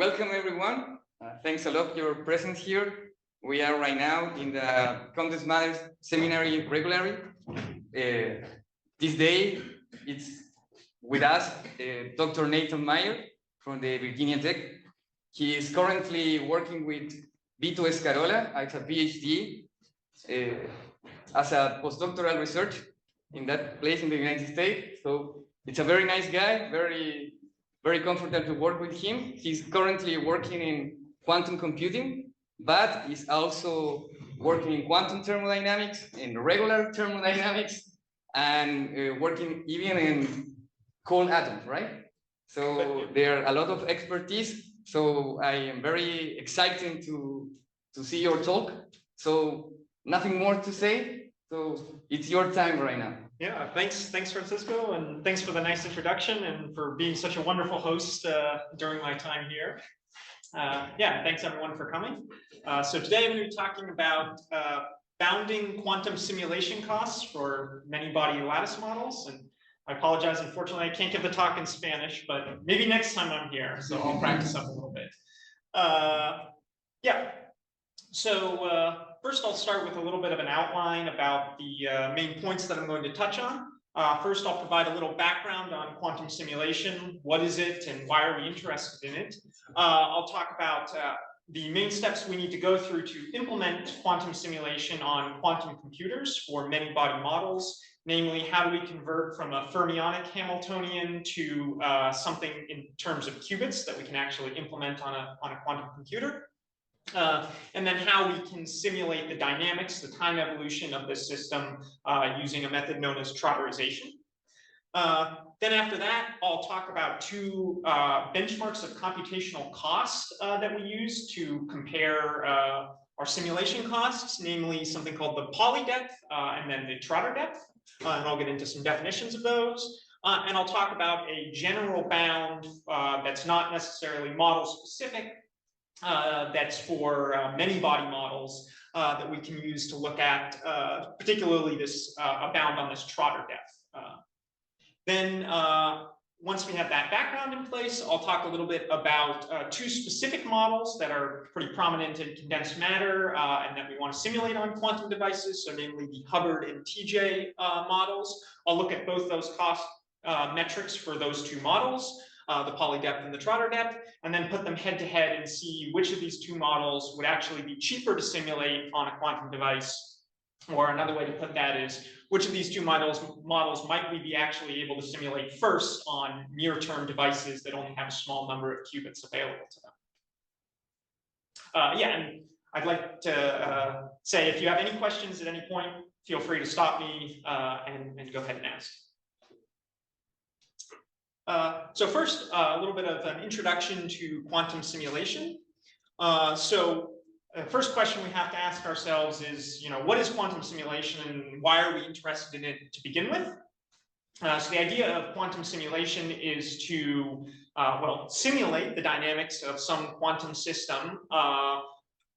welcome everyone. Thanks a lot for your presence here. We are right now in the Condensada Seminario regularly. This day, it's with us Dr. NathanMyers from the Virginia Tech. He is currently working with Vito Escarola as a PhD as a postdoctoral research in that place in the United States. So it's a very nice guy, very comfortable to work with him. He's currently working in quantum computing, but he's also working in quantum thermodynamics, in regular thermodynamics, and working even in cold atoms, right? So there are a lot of expertise. So I am very excited to see your talk. So nothing more to say. So it's your time right now. Yeah, thanks Francisco, and thanks for the nice introduction and for being such a wonderful host during my time here. Yeah, thanks everyone for coming. So today I'm going to be talking about bounding quantum simulation costs for many-body lattice models. And I apologize, unfortunately, I can't give the talk in Spanish, but maybe next time I'm here, so I'll practice up a little bit. Yeah, so first I'll start with a little bit of an outline about the main points that I'm going to touch on. First, I'll provide a little background on quantum simulation. What is it and why are we interested in it? I'll talk about the main steps we need to go through to implement quantum simulation on quantum computers for many-body models. Namely, how do we convert from a fermionic Hamiltonian to something in terms of qubits that we can actually implement on a quantum computer? And then how we can simulate the dynamics, the time evolution of this system using a method known as trotterization. Then after that, I'll talk about two benchmarks of computational cost that we use to compare our simulation costs, namely something called the poly depth and then the trotter depth. And I'll get into some definitions of those. And I'll talk about a general bound that's not necessarily model specific, that's for many-body models that we can use to look at, particularly this a bound on this trotter depth. Then, once we have that background in place, I'll talk a little bit about two specific models that are pretty prominent in condensed matter and that we want to simulate on quantum devices, so namely the Hubbard and TJ models. I'll look at both those cost metrics for those two models, the poly depth and the trotter depth, and then put them head to head and see which of these two models would actually be cheaper to simulate on a quantum device. Or another way to put that is, which of these two models might we be actually able to simulate first on near-term devices that only have a small number of qubits available to them? Yeah, and I'd like to say if you have any questions at any point, feel free to stop me and go ahead and ask. So first, a little bit of an introduction to quantum simulation. The first question we have to ask ourselves is, what is quantum simulation and why are we interested in it to begin with? So the idea of quantum simulation is to, simulate the dynamics of some quantum system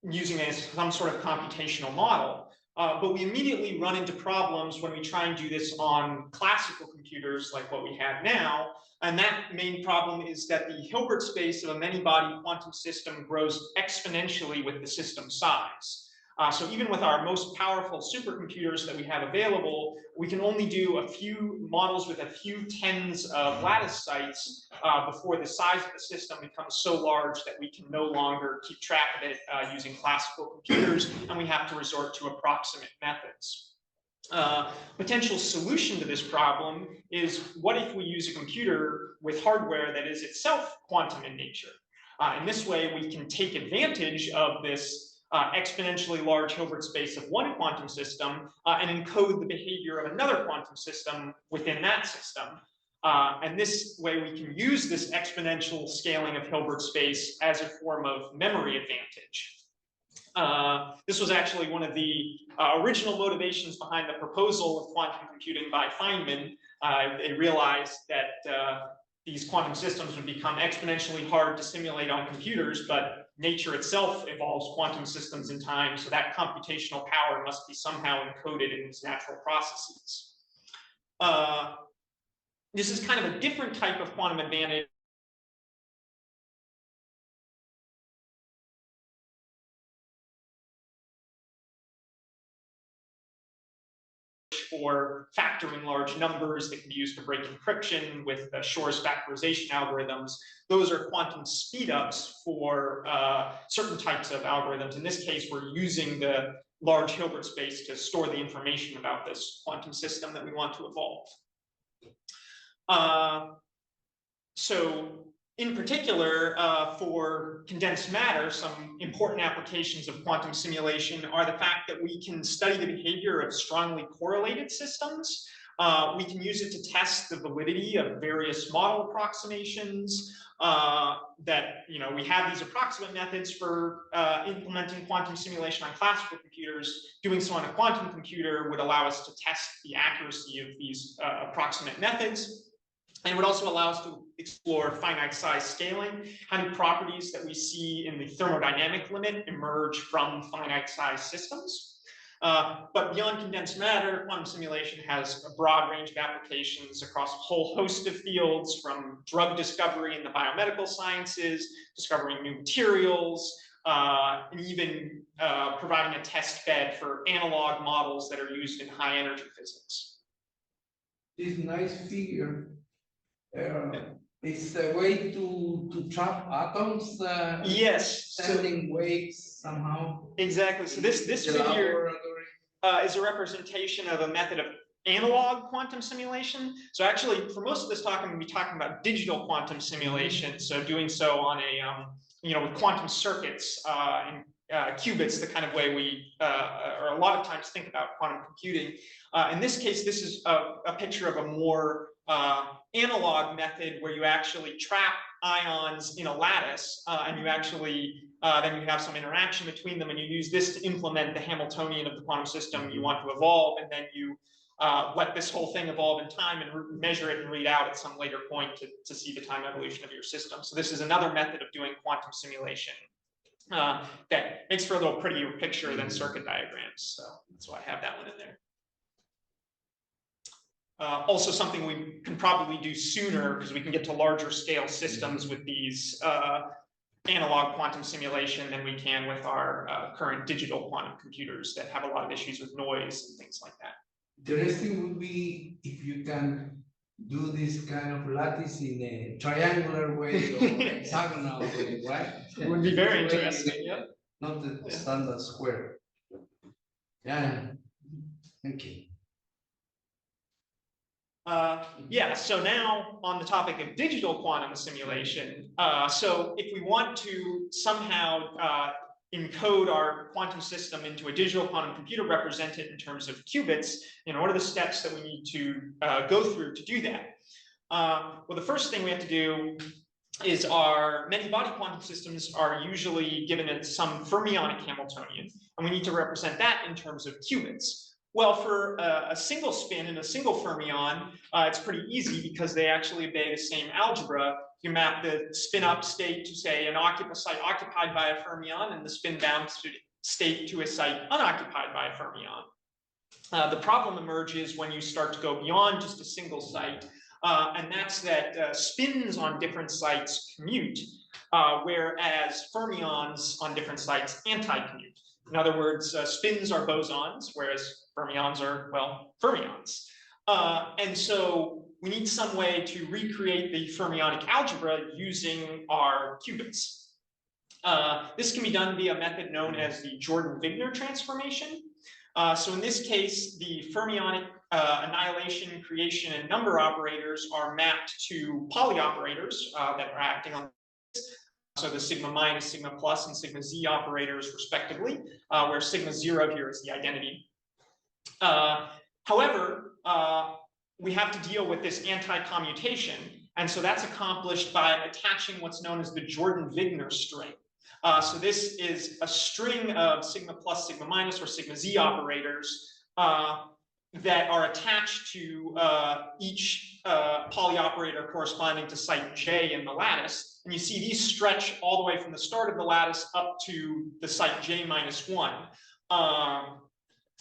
using some sort of computational model. But we immediately run into problems when we try and do this on classical computers like what we have now. And that main problem is that the Hilbert space of a many-body quantum system grows exponentially with the system size. So even with our most powerful supercomputers that we have available, we can only do a few models with a few tens of lattice sites before the size of the system becomes so large that we can no longer keep track of it using classical computers, and we have to resort to approximate methods. Potential solution to this problem is, what if we use a computer with hardware that is itself quantum in nature? In this way, we can take advantage of this exponentially large Hilbert space of one quantum system and encode the behavior of another quantum system within that system. And this way we can use this exponential scaling of Hilbert space as a form of memory advantage. This was actually one of the original motivations behind the proposal of quantum computing by Feynman. They realized that these quantum systems would become exponentially hard to simulate on computers, but nature itself evolves quantum systems in time, so that computational power must be somehow encoded in these natural processes. This is kind of a different type of quantum advantage for factoring large numbers that can be used to break encryption with Shor's factorization algorithms. Those are quantum speedups for certain types of algorithms. In this case, we're using the large Hilbert space to store the information about this quantum system that we want to evolve. So in particular, for condensed matter, some important applications of quantum simulation are the fact that we can study the behavior of strongly correlated systems. We can use it to test the validity of various model approximations. We have these approximate methods for implementing quantum simulation on classical computers. Doing so on a quantum computer would allow us to test the accuracy of these approximate methods. And it would also allow us to explore finite size scaling. How do properties that we see in the thermodynamic limit emerge from finite size systems? But beyond condensed matter, quantum simulation has a broad range of applications across a whole host of fields, from drug discovery in the biomedical sciences, discovering new materials, and even providing a test bed for analog models that are used in high energy physics. This nice figure. It's a way to trap atoms. Yes. Sending waves somehow. Exactly. So this figure is a representation of a method of analog quantum simulation. So actually, for most of this talk, I'm going to be talking about digital quantum simulation. So doing so on a with quantum circuits and qubits, the kind of way we or a lot of times think about quantum computing. In this case, this is a picture of a more analog method where you actually trap ions in a lattice, and you actually then you have some interaction between them, and you use this to implement the Hamiltonian of the quantum system you want to evolve, and then you let this whole thing evolve in time and measure it and read out at some later point to see the time evolution of your system. So this is another method of doing quantum simulation that makes for a little prettier picture than circuit diagrams. So that's why I have that one in there. Also something we can probably do sooner, because we can get to larger scale systems with these analog quantum simulation than we can with our current digital quantum computers that have a lot of issues with noise and things like that. Interesting would be if you can do this kind of lattice in a triangular way or hexagonal way, right? It would be very interesting, yeah. Not the standard square. Yeah, thank you. So now on the topic of digital quantum simulation, so if we want to somehow encode our quantum system into a digital quantum computer, represent it in terms of qubits, what are the steps that we need to go through to do that? Well, the first thing we have to do is our many body quantum systems are usually given some fermionic Hamiltonian, and we need to represent that in terms of qubits. Well, for a single spin and a single fermion, it's pretty easy because they actually obey the same algebra. You map the spin up state to, say, a site occupied by a fermion, and the spin bound state to a site unoccupied by a fermion. The problem emerges when you start to go beyond just a single site, and that's that spins on different sites commute, whereas fermions on different sites anti-commute. In other words, spins are bosons, whereas fermions are, well, fermions. And so we need some way to recreate the fermionic algebra using our qubits. This can be done via a method known as the Jordan-Wigner transformation. So in this case, the fermionic annihilation, creation, and number operators are mapped to Pauli operators that are acting on this. So the sigma minus, sigma plus, and sigma z operators respectively, where sigma 0 here is the identity. However, we have to deal with this anti-commutation, and so that's accomplished by attaching what's known as the Jordan-Wigner string. So this is a string of sigma plus, sigma minus, or sigma z operators that are attached to each Pauli operator corresponding to site j in the lattice. And you see these stretch all the way from the start of the lattice up to the site j minus 1.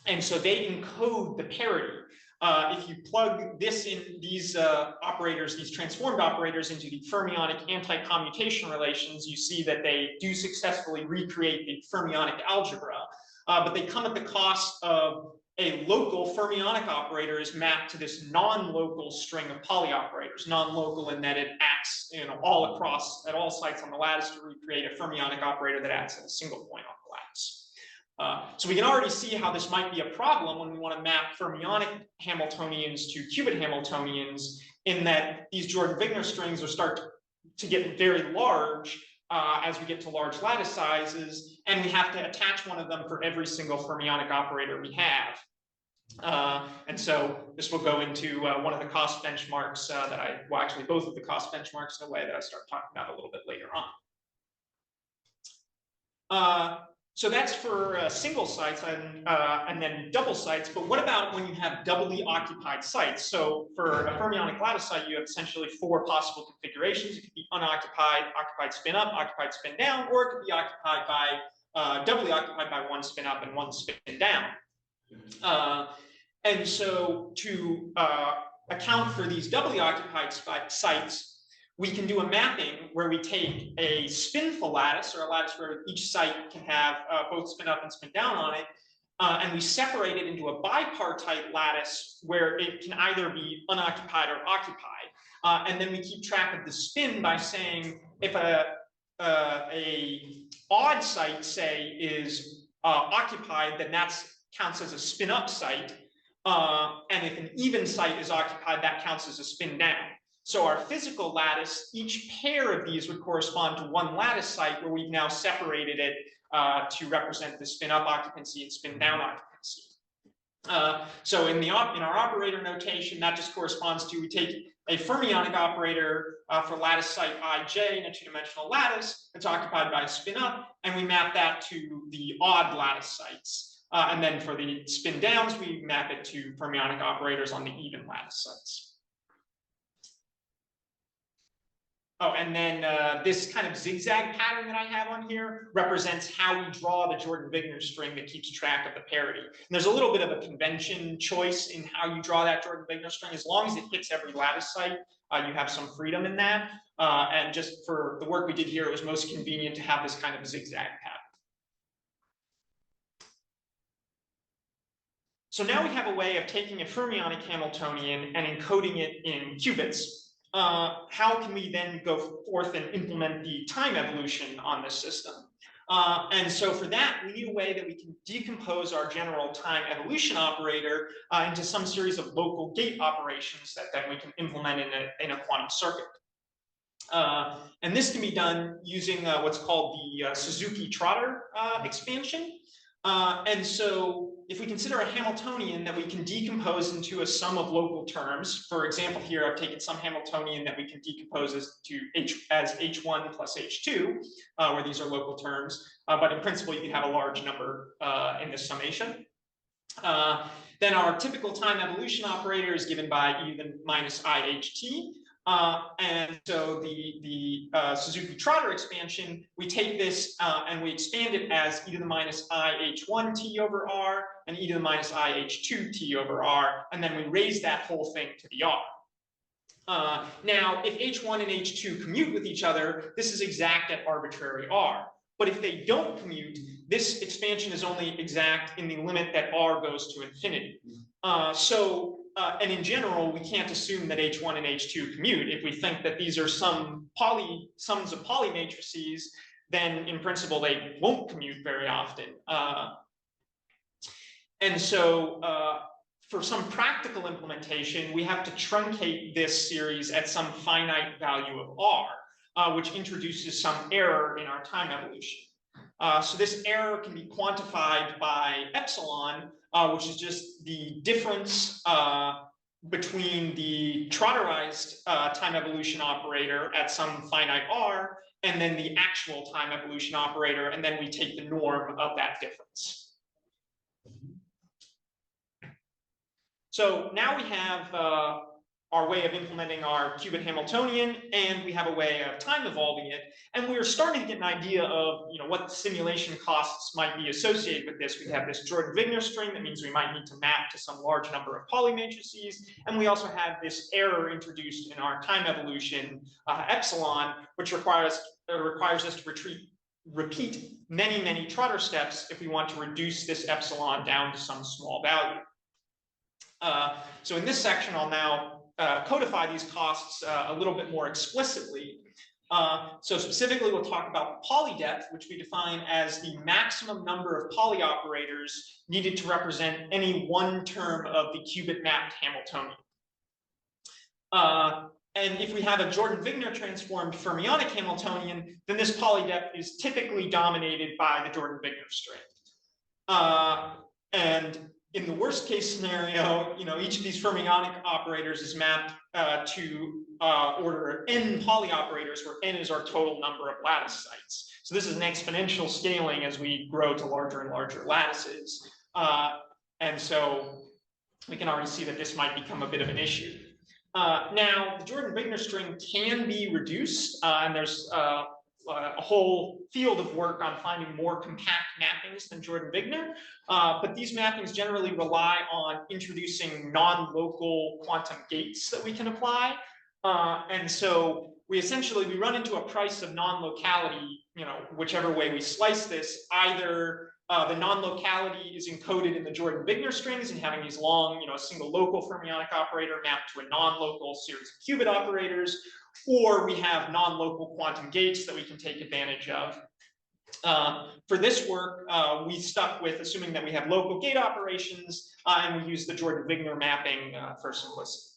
And so they encode the parity. If you plug this in, these operators, these transformed operators, into the fermionic anti-commutation relations, you see that they do successfully recreate the fermionic algebra, but they come at the cost of a local fermionic operator is mapped to this non-local string of Pauli operators, non-local in that it acts, all across at all sites on the lattice to recreate a fermionic operator that acts at a single point on the lattice. So we can already see how this might be a problem when we want to map fermionic Hamiltonians to qubit Hamiltonians, in that these Jordan-Wigner strings will start to get very large as we get to large lattice sizes, and we have to attach one of them for every single fermionic operator we have. And so this will go into one of the cost benchmarks actually both of the cost benchmarks in a way that I start talking about a little bit later on. So that's for single sites and then double sites, but what about when you have doubly occupied sites? So for a fermionic lattice site, you have essentially 4 possible configurations. It could be unoccupied, occupied spin up, occupied spin down, or it could be occupied by, doubly occupied by 1 spin up and 1 spin down. And so to account for these doubly occupied sites, we can do a mapping where we take a spinful lattice, or a lattice where each site can have both spin up and spin down on it, and we separate it into a bipartite lattice where it can either be unoccupied or occupied. And then we keep track of the spin by saying if a odd site, say, is occupied, then that counts as a spin up site. And if an even site is occupied, that counts as a spin down. So our physical lattice, each pair of these would correspond to 1 lattice site where we've now separated it to represent the spin up occupancy and spin down occupancy. So in our operator notation, that just corresponds to, we take a fermionic operator for lattice site ij in a 2-dimensional lattice that's occupied by a spin up, and we map that to the odd lattice sites. And then for the spin downs, we map it to fermionic operators on the even lattice sites. Oh, and then this kind of zigzag pattern that I have on here represents how we draw the Jordan-Wigner string that keeps track of the parity. And there's a little bit of a convention choice in how you draw that Jordan-Wigner string. As long as it hits every lattice site, you have some freedom in that. And just for the work we did here, it was most convenient to have this kind of zigzag pattern. So now we have a way of taking a fermionic Hamiltonian and encoding it in qubits. How can we then go forth and implement the time evolution on this system? And so for that, we need a way that we can decompose our general time evolution operator into some series of local gate operations that then we can implement in a quantum circuit. And this can be done using what's called the Suzuki-Trotter expansion. And so if we consider a Hamiltonian that we can decompose into a sum of local terms, for example, here I've taken some Hamiltonian that we can decompose as H1 plus H2, where these are local terms, but in principle, you can have a large number in this summation. Then our typical time evolution operator is given by e to the minus IHT. And so the Suzuki-Trotter expansion, we take this and we expand it as e to the minus IH1 T over R and e to the minus IH2 T over R, and then we raise that whole thing to the R. Now, if H1 and H2 commute with each other, this is exact at arbitrary R. But if they don't commute, this expansion is only exact in the limit that R goes to infinity. And in general, we can't assume that H1 and H2 commute. If we think that these are sums of Pauli matrices, then in principle, they won't commute very often. And so for some practical implementation, we have to truncate this series at some finite value of R, which introduces some error in our time evolution. So this error can be quantified by epsilon, which is just the difference between the trotterized time evolution operator at some finite R and then the actual time evolution operator, and then we take the norm of that difference. So now we have our way of implementing our qubit Hamiltonian, and we have a way of time evolving it. And we're starting to get an idea of what simulation costs might be associated with this. We have this Jordan-Wigner string. That means we might need to map to some large number of Pauli matrices. And we also have this error introduced in our time evolution, epsilon, which requires us to repeat many, many Trotter steps if we want to reduce this epsilon down to some small value. So in this section, I'll now codify these costs a little bit more explicitly. So specifically, we'll talk about poly depth, which we define as the maximum number of poly operators needed to represent any one term of the qubit mapped Hamiltonian. And if we have a Jordan-Wigner transformed fermionic Hamiltonian, then this poly depth is typically dominated by the Jordan-Wigner string. And in the worst case scenario, each of these fermionic operators is mapped to order n poly operators, where n is our total number of lattice sites. So this is an exponential scaling as we grow to larger and larger lattices. And so we can already see that this might become a bit of an issue. Now, the Jordan-Wigner string can be reduced, and there's a whole field of work on finding more compact mappings than Jordan-Wigner, but these mappings generally rely on introducing non-local quantum gates that we can apply. And so we run into a price of non-locality, whichever way we slice this. Either the non-locality is encoded in the Jordan-Wigner strings and having these long, a single local fermionic operator mapped to a non-local series of qubit operators, or we have non-local quantum gates that we can take advantage of. For this work, we stuck with assuming that we have local gate operations, and we use the Jordan-Wigner mapping for simplicity.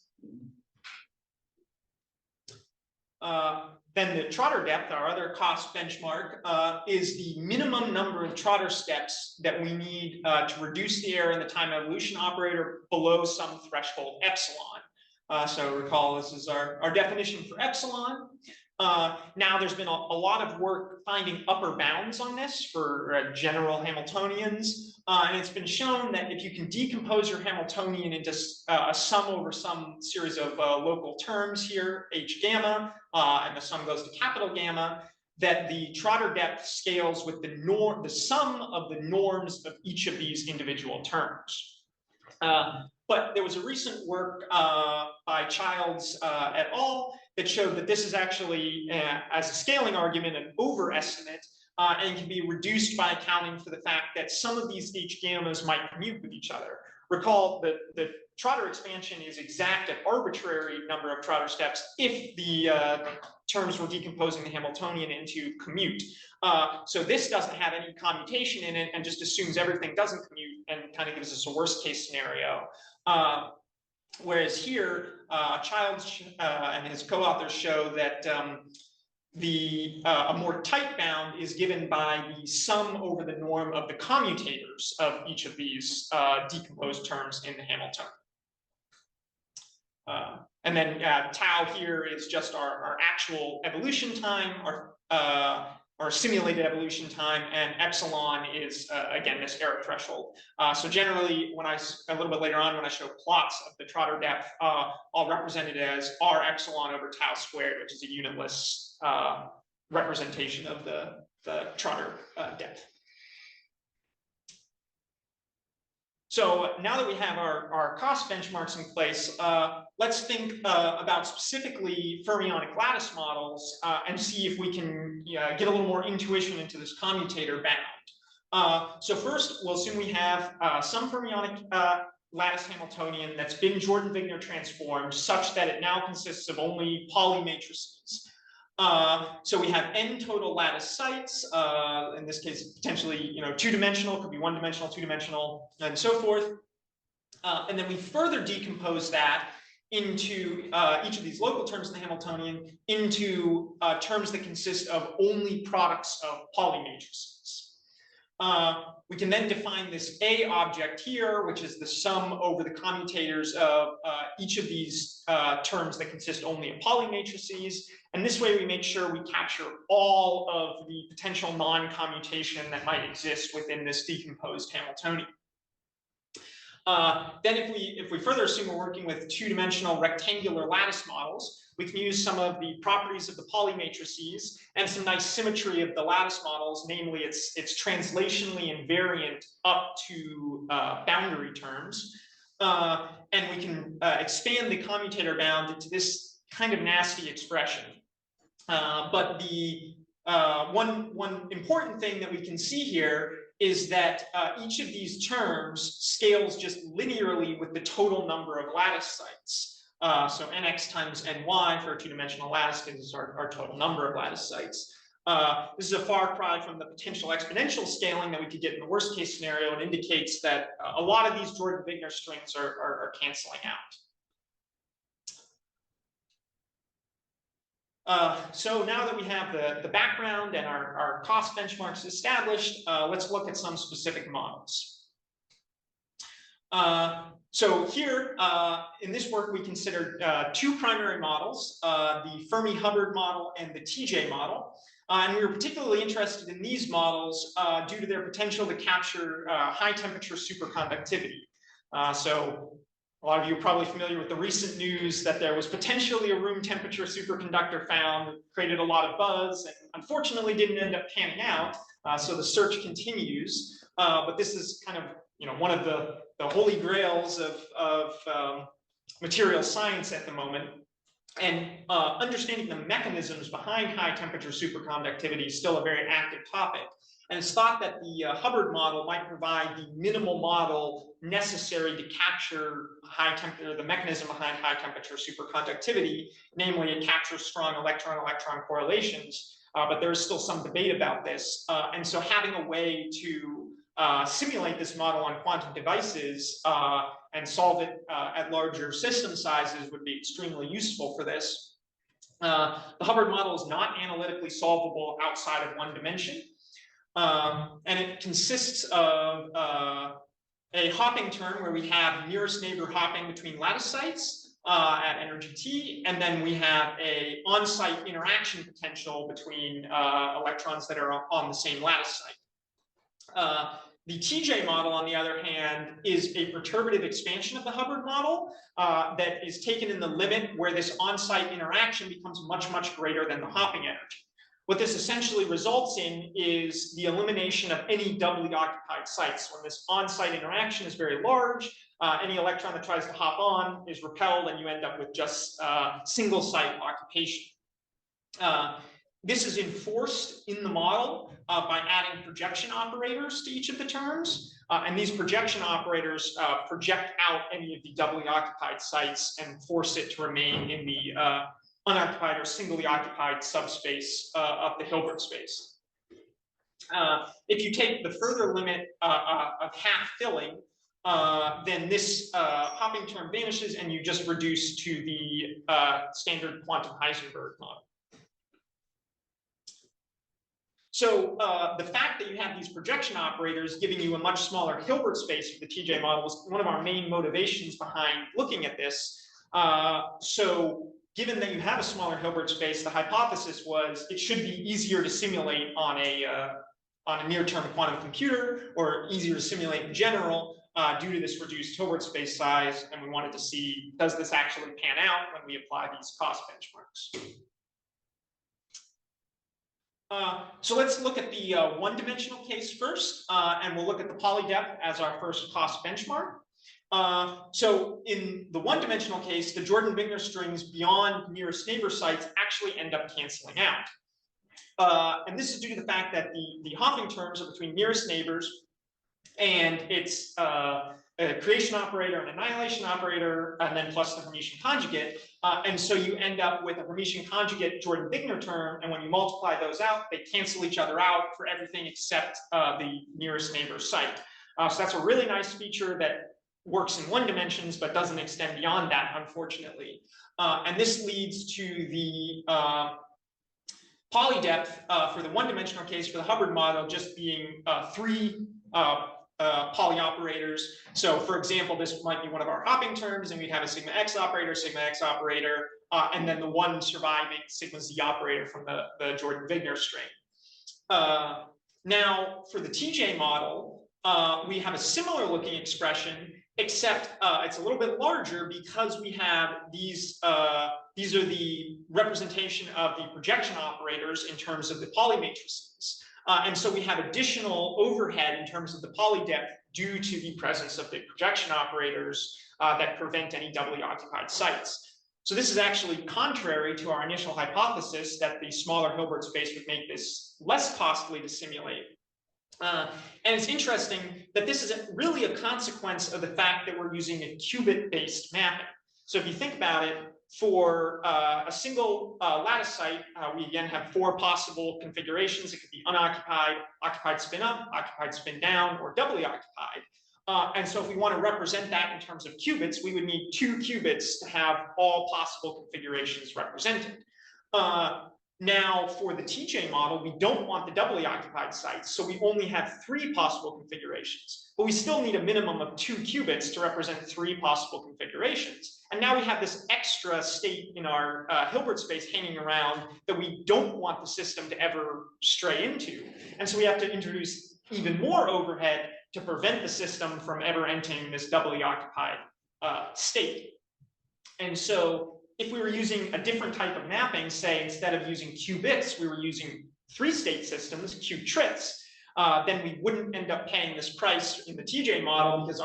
Then the Trotter depth, our other cost benchmark, is the minimum number of Trotter steps that we need to reduce the error in the time evolution operator below some threshold epsilon. So recall, this is our definition for epsilon. Now there's been a lot of work finding upper bounds on this for general Hamiltonians. And it's been shown that if you can decompose your Hamiltonian into a sum over some series of local terms here, h gamma, and the sum goes to capital gamma, that the Trotter depth scales with the sum of the norms of each of these individual terms. But there was a recent work by Childs et al. That showed that this is actually, as a scaling argument, an overestimate, and can be reduced by accounting for the fact that some of these h gammas might commute with each other. Recall that the Trotter expansion is exact at arbitrary number of Trotter steps if the terms we're decomposing the Hamiltonian into commute. So this doesn't have any commutation in it and just assumes everything doesn't commute and kind of gives us a worst case scenario. Whereas here, Childs and his co-authors show that a more tight bound is given by the sum over the norm of the commutators of each of these decomposed terms in the Hamiltonian. And then tau here is just our actual evolution time, our simulated evolution time, and epsilon is, again, this error threshold. So generally, a little bit later on, when I show plots of the Trotter depth, I'll represent it as r epsilon over tau squared, which is a unitless representation of the Trotter depth. So now that we have our cost benchmarks in place, let's think about specifically fermionic lattice models and see if we can get a little more intuition into this commutator bound. So first, we'll assume we have some fermionic lattice Hamiltonian that's been Jordan-Wigner transformed such that it now consists of only Pauli matrices. So we have n total lattice sites, in this case, potentially, two-dimensional, could be one-dimensional, two-dimensional, and so forth. And then we further decompose that into each of these local terms in the Hamiltonian into terms that consist of only products of Pauli matrices. We can then define this A object here, which is the sum over the commutators of each of these terms that consist only of Pauli matrices. And this way we make sure we capture all of the potential non-commutation that might exist within this decomposed Hamiltonian. Then if we further assume we're working with two-dimensional rectangular lattice models, we can use some of the properties of the Pauli matrices and some nice symmetry of the lattice models, namely it's translationally invariant up to boundary terms. And we can expand the commutator bound into this kind of nasty expression. But the One important thing that we can see here is that each of these terms scales just linearly with the total number of lattice sites. So nx times ny for a two-dimensional lattice is our total number of lattice sites. This is a far cry from the potential exponential scaling that we could get in the worst case scenario, and indicates that a lot of these Jordan-Wigner strings are canceling out. So now that we have the background and our cost benchmarks established, let's look at some specific models. So here in this work, we considered two primary models, the Fermi-Hubbard model and the TJ model. And we were particularly interested in these models due to their potential to capture high temperature superconductivity. So a lot of you are probably familiar with the recent news that there was potentially a room temperature superconductor found, created a lot of buzz, and unfortunately didn't end up panning out. So the search continues. But this is kind of one of the holy grails of material science at the moment. And understanding the mechanisms behind high temperature superconductivity is still a very active topic. And it's thought that the Hubbard model might provide the minimal model necessary to capture the mechanism behind high temperature superconductivity. Namely, it captures strong electron-electron correlations, but there is still some debate about this. And so having a way to simulate this model on quantum devices and solve it at larger system sizes would be extremely useful for this. The Hubbard model is not analytically solvable outside of one dimension. And it consists of a hopping term where we have nearest neighbor hopping between lattice sites at energy T, and then we have a on-site interaction potential between electrons that are on the same lattice site. The TJ model, on the other hand, is a perturbative expansion of the Hubbard model that is taken in the limit where this on-site interaction becomes much, much greater than the hopping energy. What this essentially results in is the elimination of any doubly occupied sites. When this on-site interaction is very large, any electron that tries to hop on is repelled, and you end up with just single site occupation. This is enforced in the model by adding projection operators to each of the terms. And these projection operators project out any of the doubly occupied sites and force it to remain in the unoccupied or singly occupied subspace of the Hilbert space. If you take the further limit of half filling, then this hopping term vanishes and you just reduce to the standard quantum Heisenberg model. So the fact that you have these projection operators giving you a much smaller Hilbert space for the TJ model was one of our main motivations behind looking at this. So given that you have a smaller Hilbert space, the hypothesis was it should be easier to simulate on a near-term quantum computer, or easier to simulate in general due to this reduced Hilbert space size. And we wanted to see, does this actually pan out when we apply these cost benchmarks? So let's look at the one-dimensional case first, and we'll look at the poly depth as our first cost benchmark. So in the one-dimensional case, the Jordan-Wigner strings beyond nearest neighbor sites actually end up canceling out. And this is due to the fact that the hopping terms are between nearest neighbors, and it's a creation operator and annihilation operator, and then plus the Hermitian conjugate. And so you end up with a Hermitian conjugate Jordan-Wigner term, and when you multiply those out, they cancel each other out for everything except the nearest neighbor site. So that's a really nice feature that works in one dimensions, but doesn't extend beyond that, unfortunately. And this leads to the poly depth for the one-dimensional case for the Hubbard model just being 3 poly operators. So for example, this might be one of our hopping terms, and we'd have a sigma x operator, and then the one surviving sigma z operator from the Jordan-Wigner string. Now for the TJ model, we have a similar looking expression, except it's a little bit larger because we have these are the representation of the projection operators in terms of the poly matrices. And so we have additional overhead in terms of the poly depth due to the presence of the projection operators that prevent any doubly occupied sites. So this is actually contrary to our initial hypothesis that the smaller Hilbert space would make this less costly to simulate. And it's interesting that this is really a consequence of the fact that we're using a qubit-based mapping. So if you think about it, for a single lattice site, we again have 4 possible configurations. It could be unoccupied, occupied spin up, occupied spin down, or doubly occupied. And so if we want to represent that in terms of qubits, we would need 2 qubits to have all possible configurations represented. Now, for the TJ model, we don't want the doubly occupied sites, so we only have 3 possible configurations. But we still need a minimum of 2 qubits to represent 3 possible configurations. And now we have this extra state in our Hilbert space hanging around that we don't want the system to ever stray into. And so we have to introduce even more overhead to prevent the system from ever entering this doubly occupied state. And so if we were using a different type of mapping, say instead of using qubits, we were using 3-state systems, qtrits, then we wouldn't end up paying this price in the TJ model because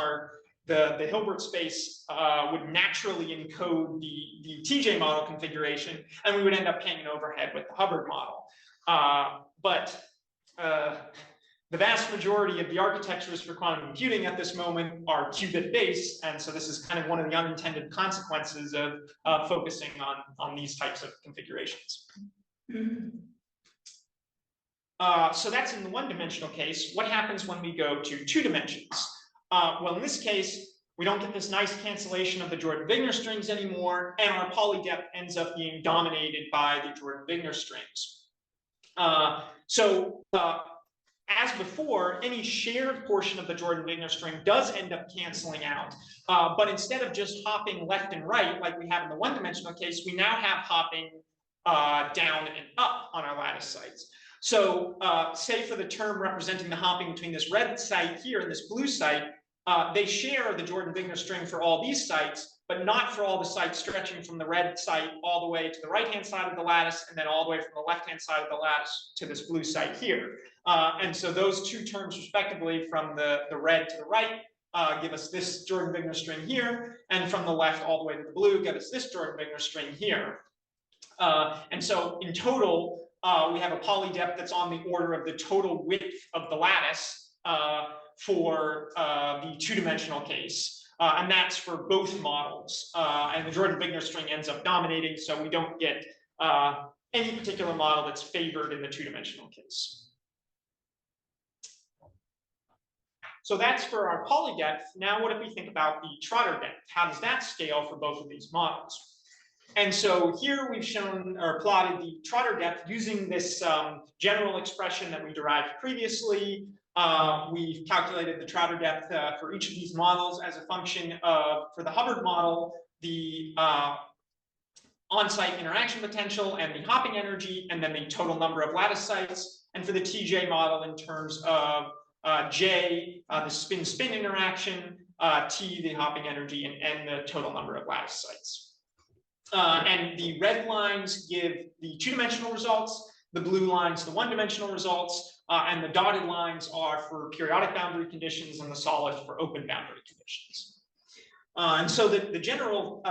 the Hilbert space would naturally encode the TJ model configuration, and we would end up paying an overhead with the Hubbard model. But the vast majority of the architectures for quantum computing at this moment are qubit-based, and so this is kind of one of the unintended consequences of focusing on these types of configurations. So that's in the 1-dimensional case. What happens when we go to 2 dimensions? Well, in this case, we don't get this nice cancellation of the Jordan-Wigner strings anymore, and our poly depth ends up being dominated by the Jordan-Wigner strings. As before, any shared portion of the Jordan-Wigner string does end up canceling out. But instead of just hopping left and right, like we have in the 1-dimensional case, we now have hopping down and up on our lattice sites. So say for the term representing the hopping between this red site here and this blue site, they share the Jordan-Wigner string for all these sites, but not for all the sites stretching from the red site all the way to the right-hand side of the lattice, and then all the way from the left-hand side of the lattice to this blue site here. And so those 2 terms, respectively, from the red to the right, give us this Jordan-Wigner string here, and from the left all the way to the blue, give us this Jordan-Wigner string here. And so in total, we have a poly depth that's on the order of the total width of the lattice for the 2-dimensional case. And that's for both models. And the Jordan-Wigner string ends up dominating, so we don't get any particular model that's favored in the 2-dimensional case. So that's for our poly depth. Now what if we think about the Trotter depth? How does that scale for both of these models? And so here we've shown or plotted the Trotter depth using this general expression that we derived previously. We've calculated the Trotter depth for each of these models as a function of, for the Hubbard model, the on-site interaction potential and the hopping energy, and then the total number of lattice sites. And for the TJ model in terms of J, the spin-spin interaction, T, the hopping energy, and N, the total number of lattice sites. And the red lines give the 2-dimensional results, the blue lines the 1-dimensional results, and the dotted lines are for periodic boundary conditions, and the solid for open boundary conditions. And so the general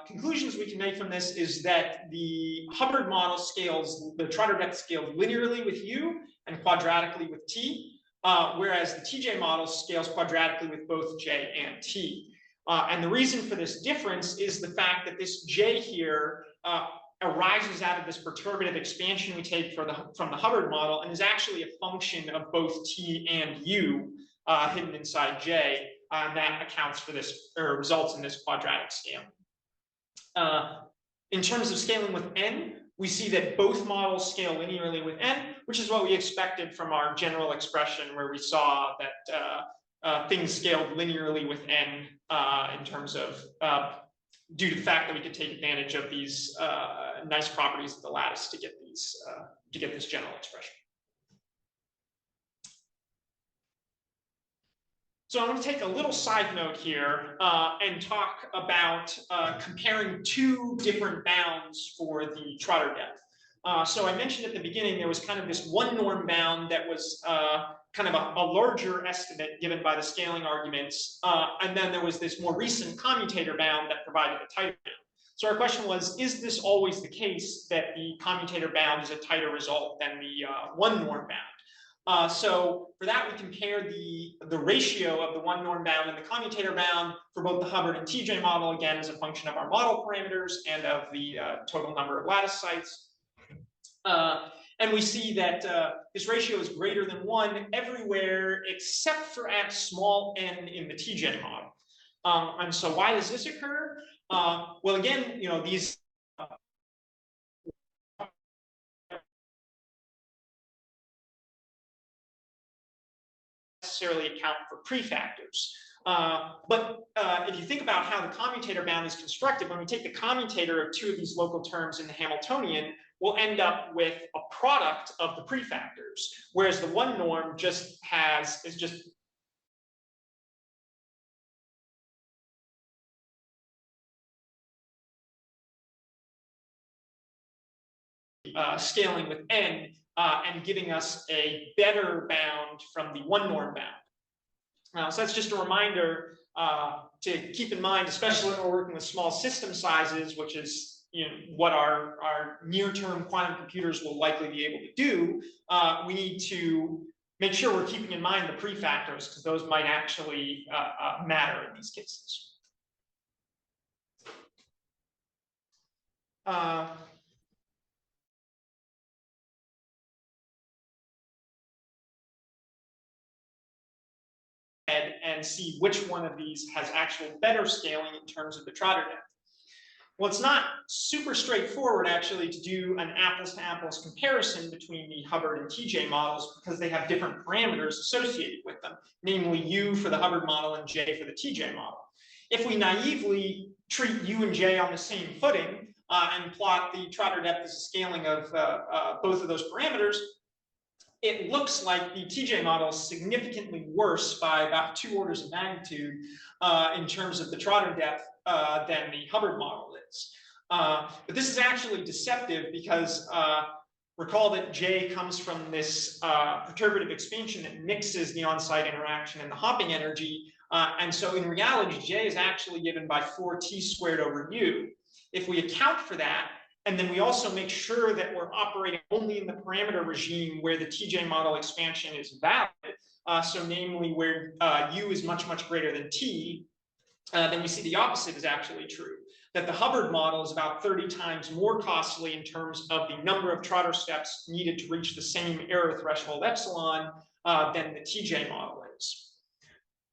conclusions we can make from this is that the Hubbard model scales, the Trotter depth scales linearly with U and quadratically with T, whereas the TJ model scales quadratically with both J and T. And the reason for this difference is the fact that this J here arises out of this perturbative expansion we take from the Hubbard model and is actually a function of both T and U hidden inside J, and that accounts for this, or results in this quadratic scale. In terms of scaling with N, we see that both models scale linearly with N, which is what we expected from our general expression where we saw that things scaled linearly with N in terms of, due to the fact that we could take advantage of these nice properties of the lattice to get these, to get this general expression. So I want to take a little side note here and talk about comparing 2 different bounds for the Trotter depth. So I mentioned at the beginning there was kind of this one norm bound that was kind of a larger estimate given by the scaling arguments, and then there was this more recent commutator bound that provided a tighter bound. So our question was, is this always the case that the commutator bound is a tighter result than the one norm bound? So for that, we compare the ratio of the one norm bound and the commutator bound for both the Hubbard and TJ model, again, as a function of our model parameters and of the total number of lattice sites. And we see that this ratio is greater than 1 everywhere except for at small n in the TJ model. And so why does this occur? Well, again, these necessarily account for prefactors. But if you think about how the commutator bound is constructed, when we take the commutator of two of these local terms in the Hamiltonian, we'll end up with a product of the prefactors, whereas the one norm is just scaling with n and giving us a better bound from the one norm bound. So that's just a reminder to keep in mind, especially when we're working with small system sizes, which is what our near-term quantum computers will likely be able to do. We need to make sure we're keeping in mind the prefactors, because those might actually matter in these cases. And see which one of these has actual better scaling in terms of the Trotter depth. Well, it's not super straightforward actually to do an apples-to-apples comparison between the Hubbard and TJ models, because they have different parameters associated with them, namely U for the Hubbard model and J for the TJ model. If we naively treat U and J on the same footing and plot the Trotter depth as a scaling of both of those parameters, it looks like the TJ model is significantly worse by about 2 orders of magnitude in terms of the Trotter depth than the Hubbard model is. But this is actually deceptive because recall that J comes from this perturbative expansion that mixes the on-site interaction and the hopping energy. And so in reality, J is actually given by 4t squared over U. If we account for that, and then we also make sure that we're operating only in the parameter regime where the TJ model expansion is valid, so namely where U is much, much greater than T, then we see the opposite is actually true, that the Hubbard model is about 30 times more costly in terms of the number of Trotter steps needed to reach the same error threshold epsilon than the TJ model is.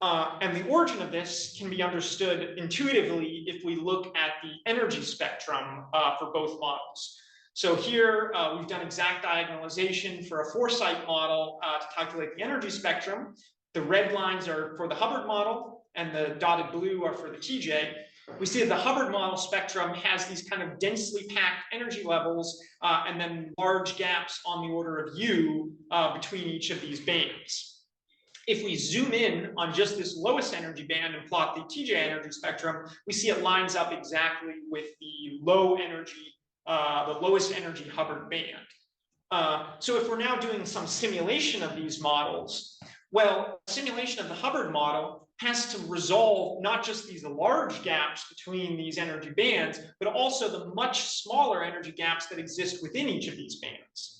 And the origin of this can be understood intuitively if we look at the energy spectrum for both models. So here we've done exact diagonalization for a 4-site model to calculate the energy spectrum. The red lines are for the Hubbard model and the dotted blue are for the TJ. We see that the Hubbard model spectrum has these kind of densely packed energy levels and then large gaps on the order of U between each of these bands. If we zoom in on just this lowest energy band and plot the TJ energy spectrum, we see it lines up exactly with the lowest energy Hubbard band. So if we're now doing some simulation of these models, well, simulation of the Hubbard model has to resolve not just these large gaps between these energy bands, but also the much smaller energy gaps that exist within each of these bands.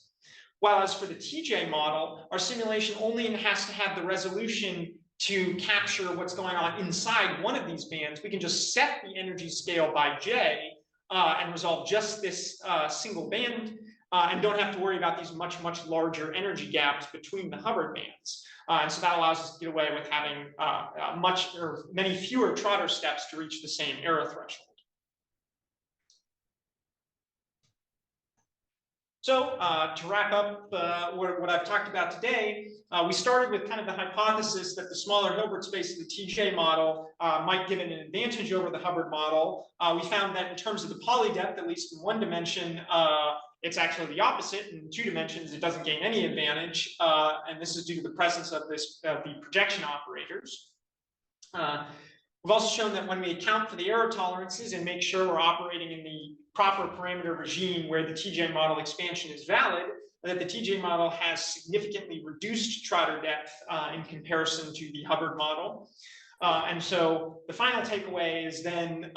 While as for the TJ model, our simulation only has to have the resolution to capture what's going on inside one of these bands. We can just set the energy scale by J and resolve just this single band and don't have to worry about these much, much larger energy gaps between the Hubbard bands. And so that allows us to get away with having many fewer Trotter steps to reach the same error threshold. So to wrap up what I've talked about today, we started with kind of the hypothesis that the smaller Hilbert space of the TJ model might give it an advantage over the Hubbard model. We found that in terms of the poly depth, at least in one dimension, it's actually the opposite. In 2 dimensions, it doesn't gain any advantage. And this is due to the presence of the projection operators. We've also shown that when we account for the error tolerances and make sure we're operating in the proper parameter regime where the TJ model expansion is valid, that the TJ model has significantly reduced Trotter depth in comparison to the Hubbard model. And so the final takeaway is then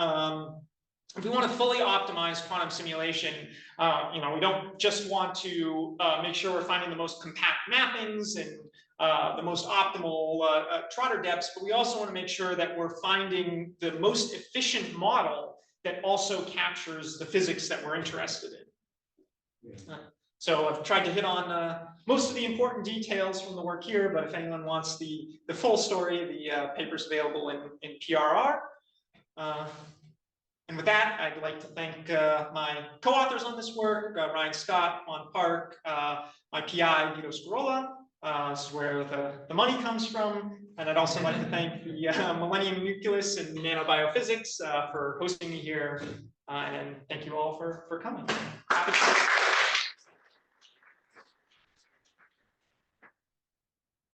if we want to fully optimize quantum simulation, we don't just want to make sure we're finding the most compact mappings and the most optimal trotter depths, but we also want to make sure that we're finding the most efficient model that also captures the physics that we're interested in. So I've tried to hit on most of the important details from the work here, but if anyone wants the full story, the paper's available in PRR. And with that, I'd like to thank my co-authors on this work, Ryan Scott, Juan Park, my PI, Guido Scarola. This is where the money comes from. And I'd also like to thank the Millennium Nucleus and Nanobiophysics for hosting me here. And thank you all for coming. Happy